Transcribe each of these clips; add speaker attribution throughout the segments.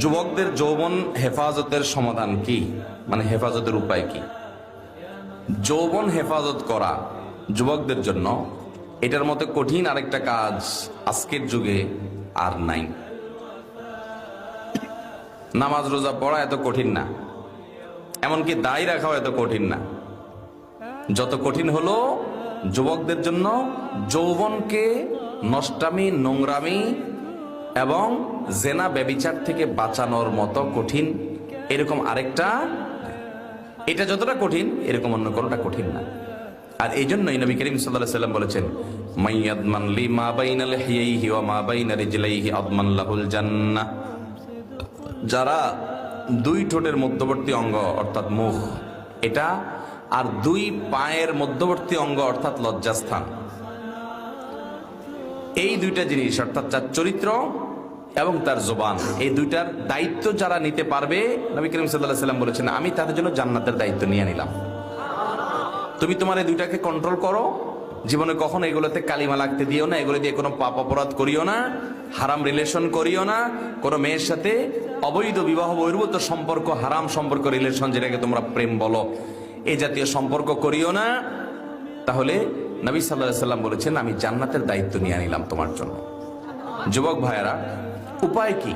Speaker 1: যুবকদের যৌবন হেফাজতের সমাধান কি, মানে হেফাজতের উপায় কি? যৌবন হেফাজত করা যুবকদের জন্য এটার মতো কঠিন আরেকটা কাজ আজকের যুগে আর নাই। নামাজ রোজা পড়া এত কঠিন না, এমনকি দাড়ি রাখাও এত কঠিন না। যত কঠিন হলো যুবকদের জন্য যৌবনকে নষ্টামি, নোংরামি এবং জেনা ব্যভিচার থেকে বাঁচানোর মতো কঠিন এরকম আরেকটা, এটা যতটা কঠিন এরকম অন্য কোনটা কঠিন না। আর এই জন্যই নবী করিম সাল্লাল্লাহু আলাইহি ওয়াসাল্লাম বলেছেন, মাইয়াদমান লি মা বাইনা লিহিয়াইহি ওয়া মা বাইনা রিজলাইহি আদমান লাহুল জান্নাহ। যারা দুই ঠোঁটের মধ্যবর্তী অঙ্গ অর্থাৎ মুখ এটা, আর দুই পায়ের মধ্যবর্তী অঙ্গ অর্থাৎ লজ্জাস্থান, এই দুইটা জিনিস অর্থাৎ তার চরিত্র এবং তার জবান, এই দুইটার দায়িত্ব যারা নিতে পারবে, নবী করিম সাল্লাল্লাহু আলাইহি ওয়াসাল্লাম বলেছেন, আমি তাদের জন্য জান্নাতের দায়িত্ব নিয়ে নিলাম। তুমি তোমার এই দুইটাকে কন্ট্রোল করো, জীবনে কখনো এগুলোতে কালিমা লাগতে দিও না, এগুলো দিয়ে কোনো পাপ অপরাধ করিও না, হারাম রিলেশন করিও না, কোনো মেয়ের সাথে অবৈধ বিবাহ বহির্ভূত সম্পর্ক, হারাম সম্পর্ক, রিলেশন যেটাকে তোমরা প্রেম বলো, এই জাতীয় সম্পর্ক করিও না। তাহলে নবী সাল্লাল্লাহু আলাইহি ওয়াসাল্লাম বলেছেন, আমি জান্নাতের দায়িত্ব নিয়ে নিলাম তোমার জন্য। যুবক ভাইয়েরা, উপায় কি?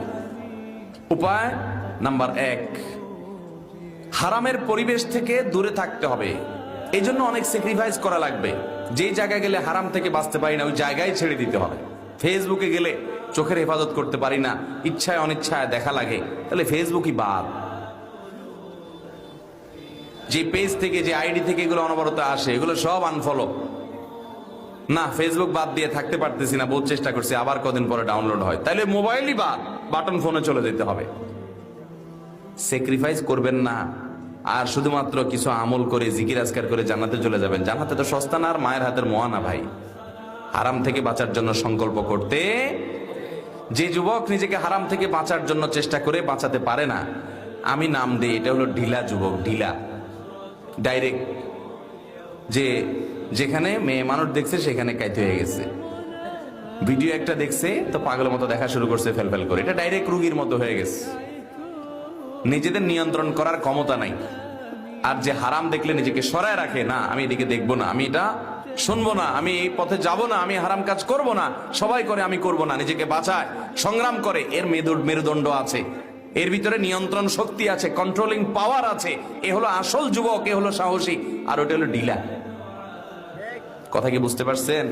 Speaker 1: উপায় নাম্বার 1, হারামের পরিবেশ থেকে দূরে থাকতে হবে। এই জন্য অনেক স্যাক্রিফাইস করা লাগবে। যেই জায়গায় গেলে হারাম থেকে বাঁচতে পারি না ওই জায়গায় ছেড়ে দিতে হবে। ফেসবুকে গেলে চোখের হেফাজত করতে পারি না, ইচ্ছায় অনিচ্ছায় দেখা লাগে, তাহলে ফেসবুকই বাদ। যে পেজ থেকে, যে আইডি থেকে এগুলো অনবরত আসে, এগুলো সব আনফলো। না, ফেসবুক বাদ দিয়ে থাকতে পারতেছি না, বহুত চেষ্টা করছি, আবার কদিন পরে ডাউনলোড হয়, তাহলে মোবাইলই বাদ, বাটন ফোনে চলে যেতে হবে। স্যাক্রিফাইস করবেন না আর শুধুমাত্র কিছু আমল করে জিকির আজকার করে জান্নাতে চলে যাবেন। জান্নাতে তো সস্তা না, আর মায়ের হাতের মোয়া না ভাই। হারাম থেকে বাঁচার জন্য সংকল্প করতে, যে যুবক নিজেকে হারাম থেকে বাঁচার জন্য চেষ্টা করে বাঁচাতে পারে না, আমি নাম দিই এটা হলো ঢিলা যুবক। ঢিলা, ডাইরেক্ট, যে যেখানে মেয়ে মানুষ দেখছে সেখানে কাইতে হয়ে গেছে, ভিডিও একটা দেখছে তো পাগলের মতো দেখা শুরু করছে ফেলফেল করে, এটা ডাইরেক্ট রুগীর মতো হয়ে গেছে। নিজেদের নিয়ন্ত্রণ করার ক্ষমতা নাই। আর যে হারাম দেখলে নিজেকে সরায় রাখে, না আমি এদিকে দেখবো না, আমি এটা শুনবো না, আমি এই পথে যাব না, আমি হারাম কাজ করব না, সবাই করে আমি করব না, নিজেকে বাঁচায়, সংগ্রাম করে, এর মেরুদণ্ড আছে, এর ভিতরে নিয়ন্ত্রণ শক্তি আছে, কন্ট্রোলিং পাওয়ার আছে। এ হলো আসল যুবক, এ হলো সাহসী, আর ওটা হলো ঢিলা। কথা কি বুঝতে পারছেন?